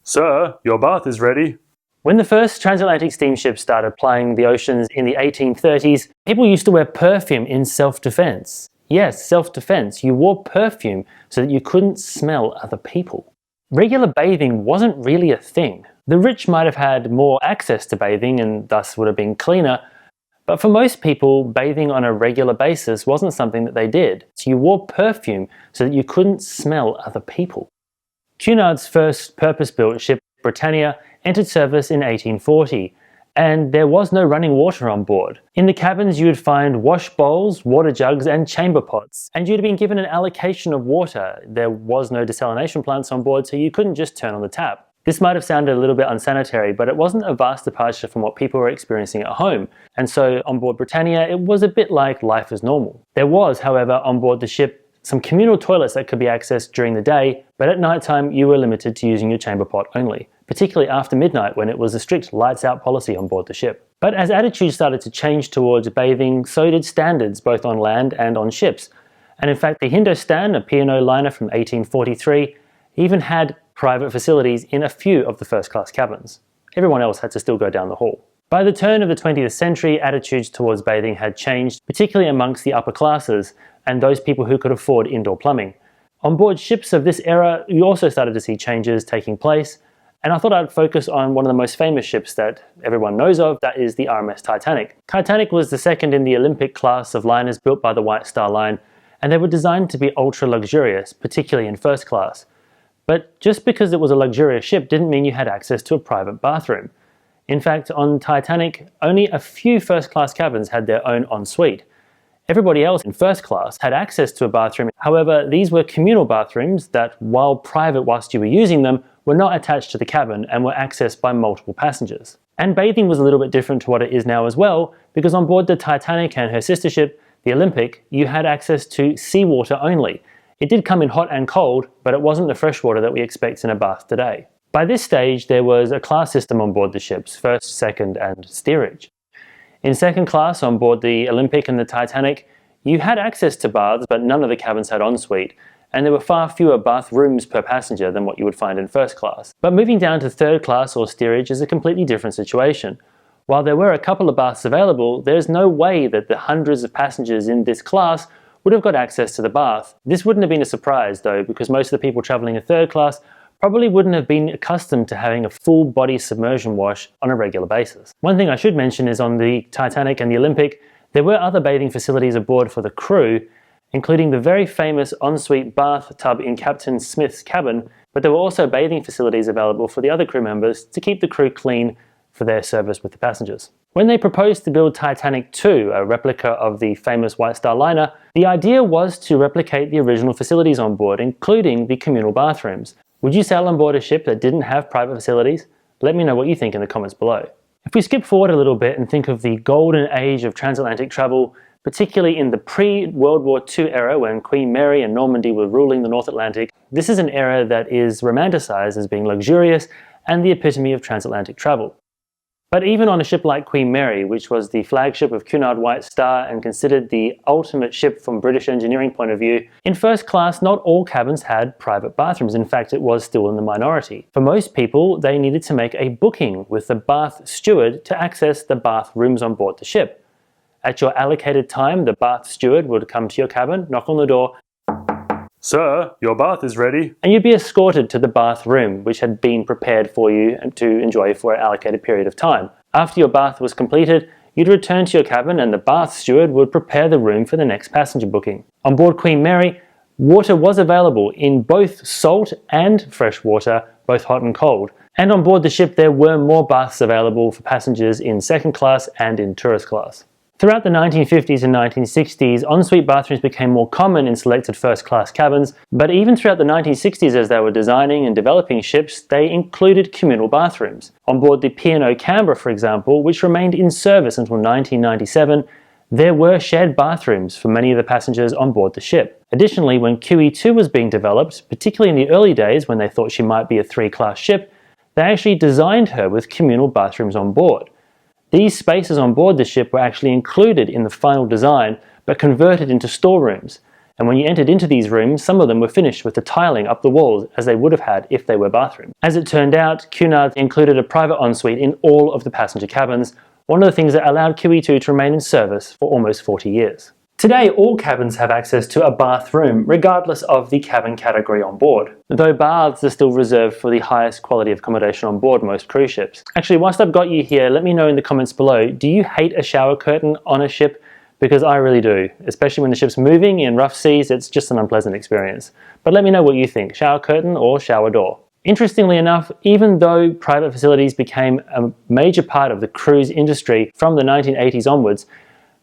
Sir, your bath is ready. When the first transatlantic steamships started plying the oceans in the 1830s, people used to wear perfume in self-defense. Yes, self-defense. You wore perfume so that you couldn't smell other people. Regular bathing wasn't really a thing. The rich might have had more access to bathing and thus would have been cleaner, but for most people, bathing on a regular basis wasn't something that they did. So you wore perfume so that you couldn't smell other people. Cunard's first purpose-built ship, Britannia, entered service in 1840, and there was no running water on board. In the cabins you would find wash bowls, water jugs and chamber pots, and you'd have been given an allocation of water. There was no desalination plants on board, so you couldn't just turn on the tap. This might have sounded a little bit unsanitary, but it wasn't a vast departure from what people were experiencing at home, and so on board Britannia it was a bit like life as normal. There was, however, on board the ship some communal toilets that could be accessed during the day, but at night time you were limited to using your chamber pot only, particularly after midnight when it was a strict lights out policy on board the ship. But as attitudes started to change towards bathing, so did standards both on land and on ships. And in fact the Hindostan, a P&O liner from 1843, even had private facilities in a few of the first class cabins. Everyone else had to still go down the hall. By the turn of the 20th century, attitudes towards bathing had changed, particularly amongst the upper classes and those people who could afford indoor plumbing. On board ships of this era, you also started to see changes taking place, and I thought I'd focus on one of the most famous ships that everyone knows of, that is the RMS Titanic. Titanic was the second in the Olympic class of liners built by the White Star Line, and they were designed to be ultra luxurious, particularly in first class. But just because it was a luxurious ship didn't mean you had access to a private bathroom. In fact, on Titanic, only a few first class cabins had their own ensuite. Everybody else in first class had access to a bathroom. However, these were communal bathrooms that, while private whilst you were using them, were not attached to the cabin and were accessed by multiple passengers. And bathing was a little bit different to what it is now as well, because on board the Titanic and her sister ship, the Olympic, you had access to seawater only. It did come in hot and cold, but it wasn't the fresh water that we expect in a bath today. By this stage, there was a class system on board the ships, first, second and steerage. In second class on board the Olympic and the Titanic, you had access to baths, but none of the cabins had ensuite, and there were far fewer bathrooms per passenger than what you would find in first class. But moving down to third class or steerage is a completely different situation. While there were a couple of baths available, there's no way that the hundreds of passengers in this class would have got access to the bath. This wouldn't have been a surprise though, because most of the people travelling in third class probably wouldn't have been accustomed to having a full body submersion wash on a regular basis. One thing I should mention is on the Titanic and the Olympic, there were other bathing facilities aboard for the crew, including the very famous ensuite bathtub in Captain Smith's cabin, but there were also bathing facilities available for the other crew members to keep the crew clean for their service with the passengers. When they proposed to build Titanic II, a replica of the famous White Star liner, the idea was to replicate the original facilities on board, including the communal bathrooms. Would you sail on board a ship that didn't have private facilities? Let me know what you think in the comments below. If we skip forward a little bit and think of the golden age of transatlantic travel, particularly in the pre-World War II era when Queen Mary and Normandy were ruling the North Atlantic, this is an era that is romanticized as being luxurious and the epitome of transatlantic travel. But even on a ship like Queen Mary, which was the flagship of Cunard White Star and considered the ultimate ship from British engineering point of view, in first class not all cabins had private bathrooms. In fact, it was still in the minority. For most people, they needed to make a booking with the Bath Steward to access the bathrooms on board the ship. At your allocated time, the Bath Steward would come to your cabin, knock on the door, Sir, your bath is ready. and you'd be escorted to the bathroom, which had been prepared for you to enjoy for an allocated period of time. After your bath was completed, you'd return to your cabin and the Bath Steward would prepare the room for the next passenger booking. On board Queen Mary, water was available in both salt and fresh water, both hot and cold. And on board the ship there were more baths available for passengers in second class and in tourist class. Throughout the 1950s and 1960s, ensuite bathrooms became more common in selected first-class cabins, but even throughout the 1960s as they were designing and developing ships, they included communal bathrooms. On board the P&O Canberra, for example, which remained in service until 1997, there were shared bathrooms for many of the passengers on board the ship. Additionally, when QE2 was being developed, particularly in the early days when they thought she might be a three-class ship, they actually designed her with communal bathrooms on board. These spaces on board the ship were actually included in the final design, but converted into storerooms. And when you entered into these rooms, some of them were finished with the tiling up the walls as they would have had if they were bathrooms. As it turned out, Cunard included a private ensuite in all of the passenger cabins, one of the things that allowed QE2 to remain in service for almost 40 years. Today, all cabins have access to a bathroom, regardless of the cabin category on board, though baths are still reserved for the highest quality of accommodation on board most cruise ships. Actually, whilst I've got you here, let me know in the comments below, do you hate a shower curtain on a ship? Because I really do, especially when the ship's moving in rough seas. It's just an unpleasant experience. But let me know what you think, shower curtain or shower door. Interestingly enough, even though private facilities became a major part of the cruise industry from the 1980s onwards,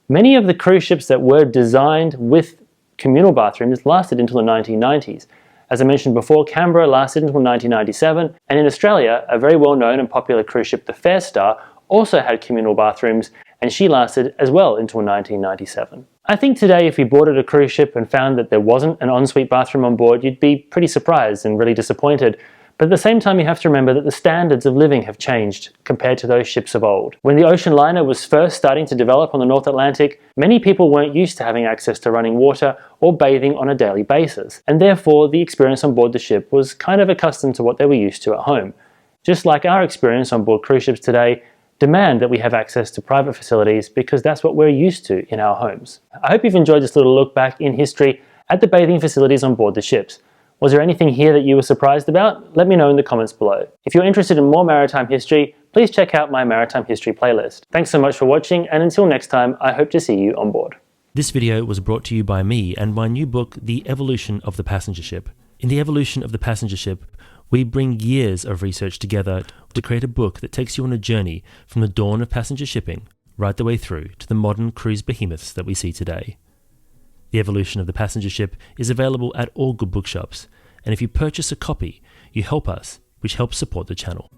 many of the cruise ships that were designed with communal bathrooms lasted until the 1990s. As I mentioned before, Canberra lasted until 1997, and in Australia, a very well-known and popular cruise ship, the Fair Star, also had communal bathrooms, and she lasted as well until 1997. I think today if you boarded a cruise ship and found that there wasn't an ensuite bathroom on board, you'd be pretty surprised and really disappointed. But at the same time, you have to remember that the standards of living have changed compared to those ships of old. When the ocean liner was first starting to develop on the North Atlantic, many people weren't used to having access to running water or bathing on a daily basis, and therefore the experience on board the ship was kind of accustomed to what they were used to at home. Just like our experience on board cruise ships today demand that we have access to private facilities because that's what we're used to in our homes. I hope you've enjoyed this little look back in history at the bathing facilities on board the ships. Was there anything here that you were surprised about? Let me know in the comments below. If you're interested in more maritime history, please check out my maritime history playlist. Thanks so much for watching, and until next time, I hope to see you on board. This video was brought to you by me and my new book, The Evolution of the Passenger Ship. In The Evolution of the Passenger Ship, we bring years of research together to create a book that takes you on a journey from the dawn of passenger shipping right the way through to the modern cruise behemoths that we see today. The Evolution of the Passenger Ship is available at all good bookshops, and if you purchase a copy, you help us, which helps support the channel.